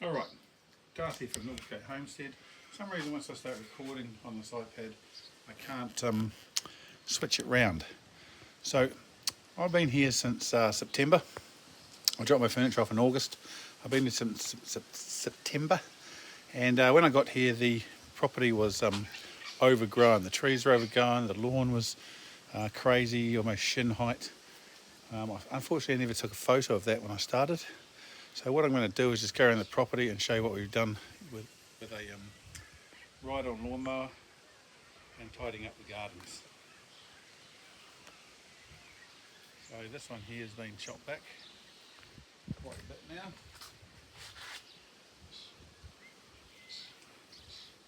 Alright, Darcy from Northgate Homestead. For some reason once I start recording on this iPad I can't switch it round. So I've been here since September. I dropped my furniture off in August. I've been here since September, and when I got here the property was overgrown. The trees were overgrown, the lawn was crazy, almost shin height. Unfortunately I never took a photo of that when I started. So what I'm going to do is just go around the property and show you what we've done with a ride-on lawnmower and tidying up the gardens. So this one here has been chopped back quite a bit now.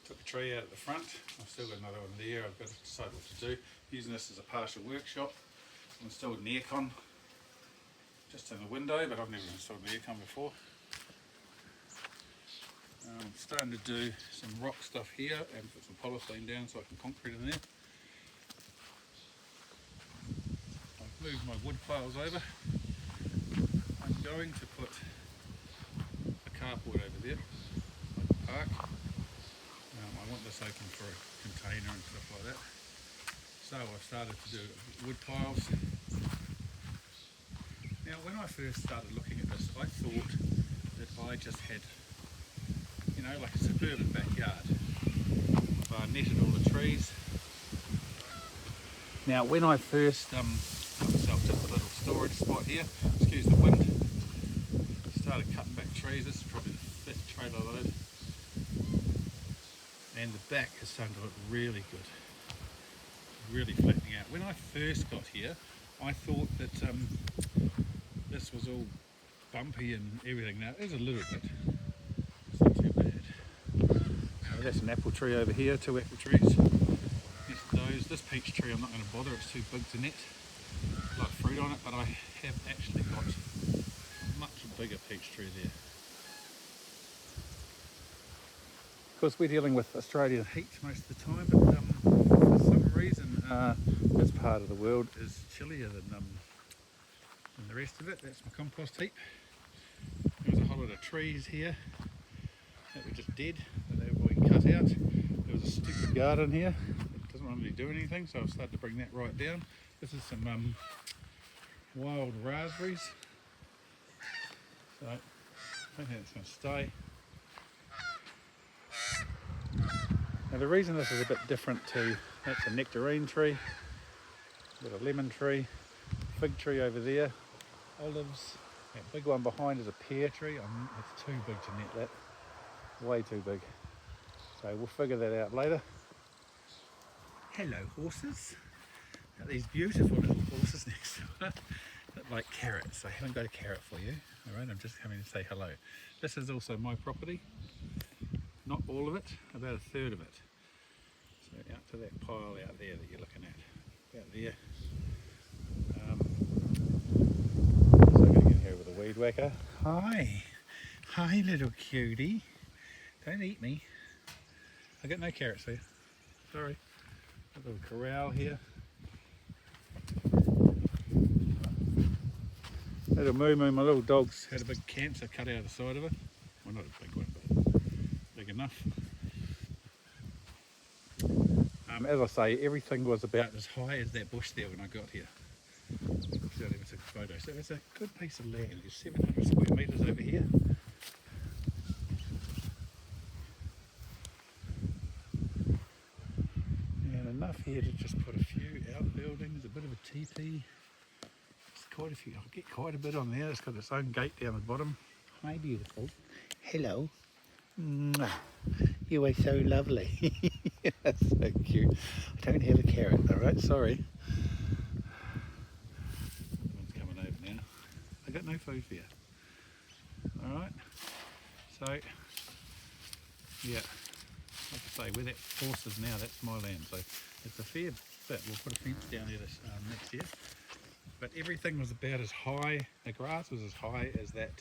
Took a tree out at the front. I've still got another one there. I've got to decide what to do. Using this as a partial workshop. I've installed an aircon just in the window, but I've never installed an aircon before. I'm starting to do some rock stuff here and put some polystyrene down so I can concrete in there. I've moved my wood piles over. I'm going to put a carport over there, like a park. I want this open for a container and stuff like that. So I've started to do wood piles. Now when I first started looking at this, I thought that I just had, you know, like a suburban backyard. I've netted all the trees. Now when I first got myself just a little storage spot here, excuse the wind, started cutting back trees. This is probably the 5th trailer load. And the back is starting to look really good, really flattening out. When I first got here, I thought that this was all bumpy and everything. Now it is a little bit, it's not too bad. That's an apple tree over here, 2 apple trees. Next to those, this peach tree I'm not going to bother, it's too big to net. I'd like fruit on it, but I have actually got a much bigger peach tree there. Of course we're dealing with Australian heat most of the time, but for some reason this part of the world is chillier than the rest of it. That's my compost heap. There was a whole lot of trees here that were just dead, that they were being cut out. There was a stupid garden here that doesn't really do anything, so I've started to bring that right down. This is some wild raspberries, so I don't think it's going to stay. Now the reason this is a bit different to, that's a nectarine tree, got a lemon tree, fig tree over there, olives, that big one behind is a pear tree. It's too big to net that, way too big. So we'll figure that out later. Hello horses, got these beautiful little horses next to us, that like carrots. I haven't got a carrot for you, alright, I'm just coming to say hello. This is also my property. Not all of it, about 1/3 of it. So out to that pile out there that you're looking at, about there. So I'm going to get here with a weed whacker. Hi, hi little cutie. Don't eat me. I got no carrots here. Sorry. A little corral here. Little Moo Moo, my little dog's had a big cancer cut out of the side of it. Well, not a big one, but big enough. As I say, everything was about as high as that bush there when I got here. I even took a photo. So it's a good piece of land. There's 700 square metres over here. And enough here to just put a few outbuildings, a bit of a teepee. It's quite a few. I'll get quite a bit on there. It's got its own gate down the bottom. Hi, beautiful. Hello. Mwah. You are so lovely. That's so cute. I don't have a carrot, alright, sorry. One's coming over now. I got no food for you. Alright, so, yeah, like I say, where that horse is now, that's my land, so it's a fair bit. We'll put a fence down here this next year. But everything was about as high, the grass was as high as that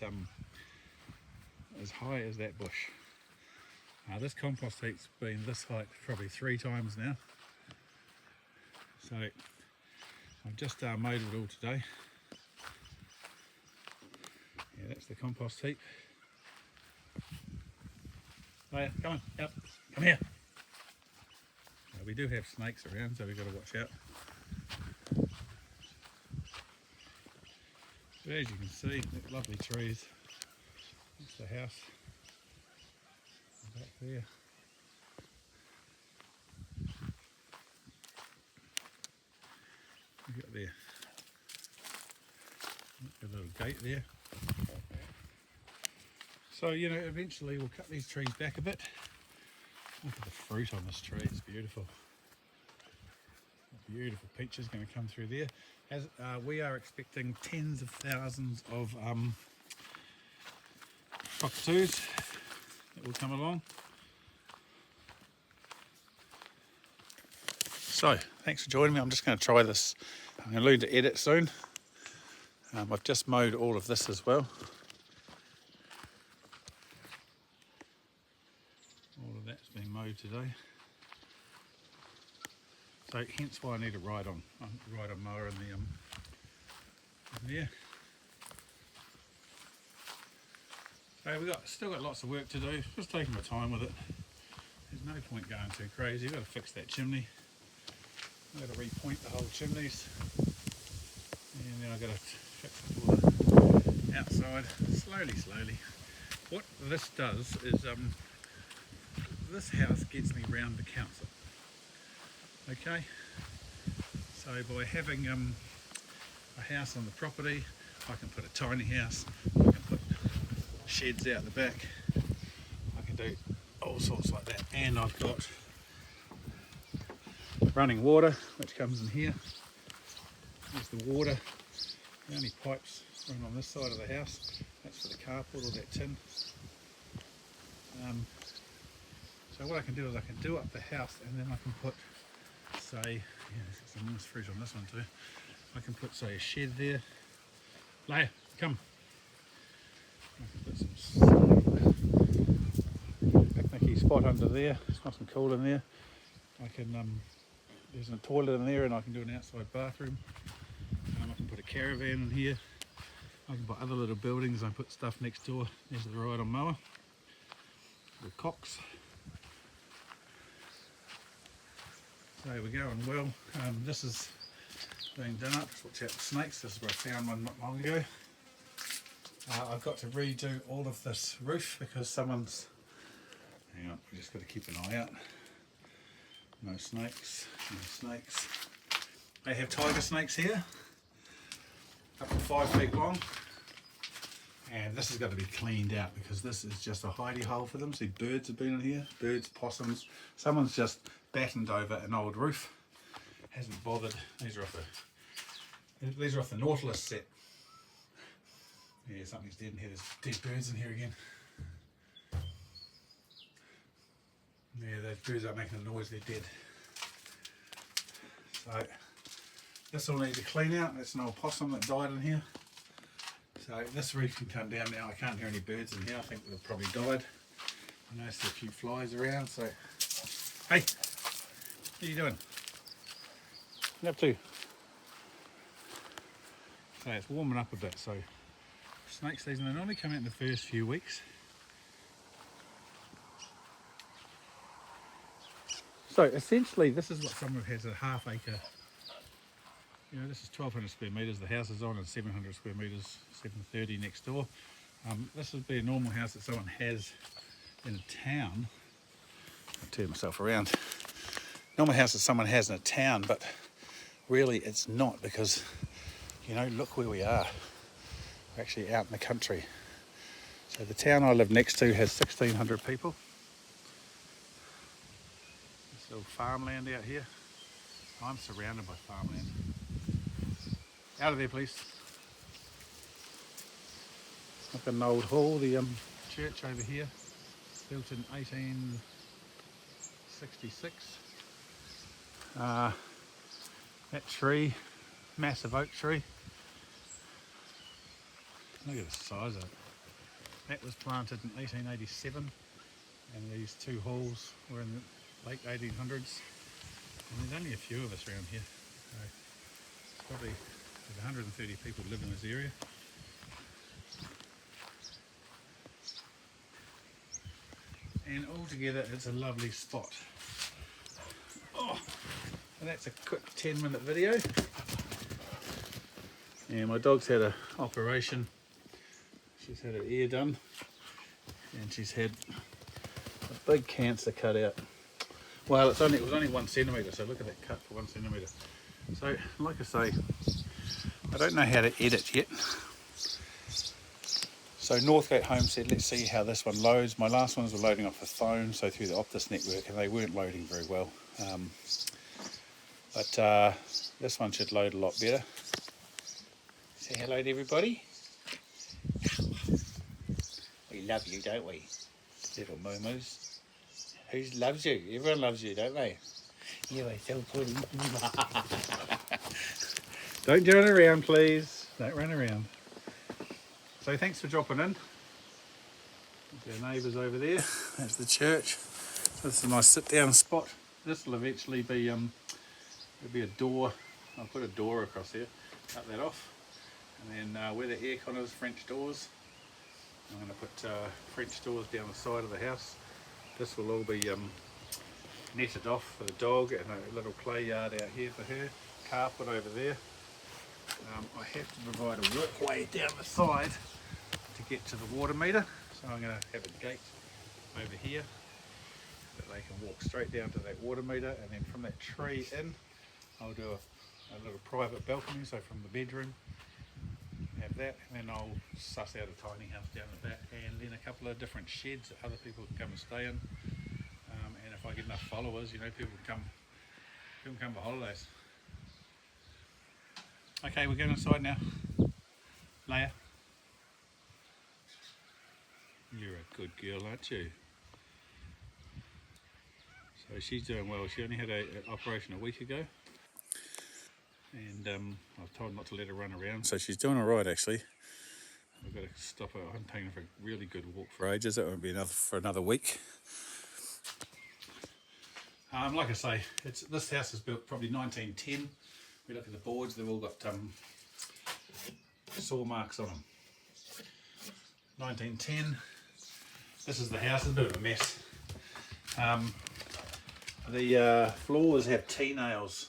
bush. This compost heap's been this height probably 3 times now. So I've just mowed it all today. Yeah, that's the compost heap. Leia, come on, up, come here. We do have snakes around, so we've got to watch out. But as you can see, that lovely trees. That's the house back there. We've got there a little gate there. So, you know, eventually we'll cut these trees back a bit. Look at the fruit on this tree, it's beautiful. A beautiful peach is going to come through there. As we are expecting tens of thousands of cockatoos that will come along. So, thanks for joining me. I'm just going to try this. I'm going to learn to edit soon. I've just mowed all of this as well. All of that's been mowed today. So hence why I need a ride on mower in the in there. So we've still got lots of work to do. Just taking my time with it. There's no point going too crazy. We've got to fix that chimney. I've got to repoint the whole chimneys. And then I've got to fix all the outside slowly. What this does is this house gets me round the council. Okay, so by having a house on the property, I can put a tiny house, I can put sheds out the back, I can do all sorts like that, and I've got running water which comes in here. There's the water. The only pipes run on this side of the house. That's for the carport or that tin. So what I can do is I can do up the house, and then I can put, say, there's some nice fruit on this one too. I can put, say, a shed there. Leia, come. I can put some picnicky spot under there. It's nice and cool in there. I can there's a toilet in there, and I can do an outside bathroom. I can put a caravan in here. I can put other little buildings. I put stuff next door. There's the ride on mower. The cocks. So we're going well. This is being done up. Just watch out for snakes. This is where I found one not long ago. I've got to redo all of this roof because someone's... Hang on, we just got to keep an eye out. No snakes, no snakes. They have tiger snakes here, up to 5 feet long. And this has got to be cleaned out because this is just a hidey hole for them. See, birds have been in here, birds, possums. Someone's just battened over an old roof. Hasn't bothered. These are off the Nautilus set. Yeah, something's dead in here. There's dead birds in here again. Yeah, those birds aren't making a noise, they're dead. So, this will need to clean out. That's an old possum that died in here. So this roof can come down now. I can't hear any birds in here. I think they've probably died. I noticed a few flies around, so... Hey! What are you doing? What are you up to? So it's warming up a bit, so... Snake season, they normally come out in the first few weeks. So essentially this is what someone has a half acre, you know, this is 1200 square metres, the house is on, and 700 square metres, 730 next door. This would be a normal house that someone has in a town. I'll turn myself around. Normal house that someone has in a town, but really it's not because, you know, look where we are. We're actually out in the country. So the town I live next to has 1,600 people. Little farmland out here. I'm surrounded by farmland. Out of there, please. I've got an old hall, the church over here, built in 1866. That tree, massive oak tree. Look at the size of it. That was planted in 1887, and these two halls were in the late 1800s, and there's only a few of us around here. So it's probably there's 130 people live in this area. and altogether it's a lovely spot. Oh, and that's a quick 10-minute video. And my dog's had an operation. She's had her ear done, and she's had a big cancer cut out. Well, it was only 1 centimetre, so look at that cut for 1 centimetre. So, like I say, I don't know how to edit yet. So Northgate Homestead, let's see how this one loads. My last ones were loading off the phone, so through the Optus network, and they weren't loading very well. But this one should load a lot better. Say hello to everybody. We love you, don't we? Little moo-moos. Who loves you? Everyone loves you, don't they? You are so pretty. Don't run around, please. Don't run around. So thanks for dropping in. Our neighbours over there. That's the church. This is a nice sit-down spot. This will eventually be there'll be a door. I'll put a door across here. Cut that off, and then where the aircon is, French doors. I'm going to put French doors down the side of the house. This will all be netted off for the dog, and a little play yard out here for her. Carpet over there. I have to provide a walkway down the side to get to the water meter, so I'm going to have a gate over here that they can walk straight down to that water meter, and then from that tree in I'll do a little private balcony, so from the bedroom have that, and then I'll suss out a tiny house down the back, and then a couple of different sheds that other people can come and stay in, and if I get enough followers, you know, people can come for holidays. Okay, we're going inside now. Leia, you're a good girl, aren't you? So she's doing well. She only had an operation a week ago, and I've told not to let her run around, so she's doing all right actually. I've got to stop her. I'm taking her for a really good walk for ages. That won't be enough for another week. Like I say, this house is built probably 1910. We look at the boards, they've all got saw marks on them. 1910. This is the house, it's a bit of a mess. The floors have T-nails.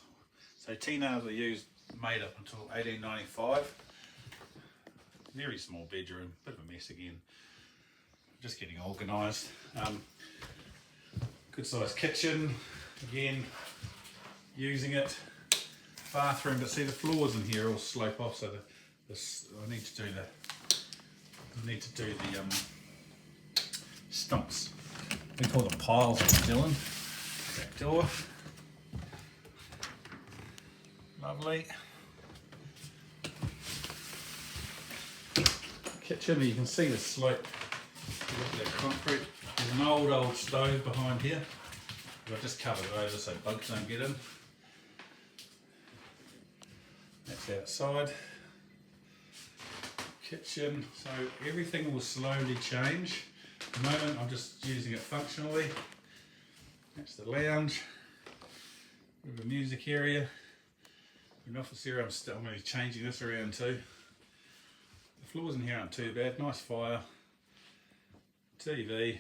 So T-nails are made up until 1895. Very small bedroom, bit of a mess again. Just getting organised. Good sized kitchen, again, using it. Bathroom, but see the floors in here all slope off, so I need to do the stumps. We call them piles in New Zealand. Back door. Lovely. Kitchen, you can see the slope. Look at that concrete. There's an old stove behind here. I've just covered it over so bugs don't get in. That's outside. Kitchen, so everything will slowly change. At the moment I'm just using it functionally. That's the lounge. We have a music area. An office area, I'm going to be changing this around too. The floors in here aren't too bad, nice fire. TV.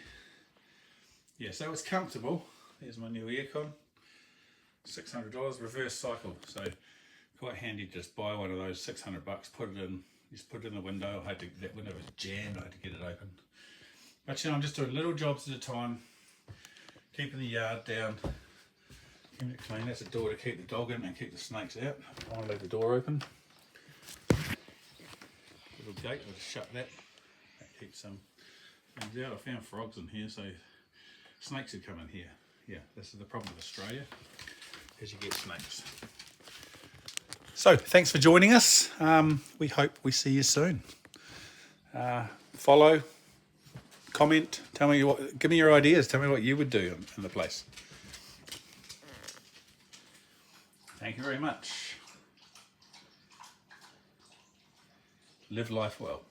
Yeah, so it's comfortable. There's my new aircon. $600, reverse cycle. So quite handy to just buy one of those, $600, put it in, just put it in the window. That window was jammed, I had to get it open. But you know, I'm just doing little jobs at a time, keeping the yard down, keeping it clean. That's a door to keep the dog in and keep the snakes out. I want to leave the door open. Little gate, I'll just shut that. That keeps some things out. I found frogs in here, so snakes would come in here. Yeah, this is the problem with Australia, is you get snakes. So thanks for joining us. We hope we see you soon. Follow, comment, tell me give me your ideas. Tell me what you would do in the place. Thank you very much. Live life well.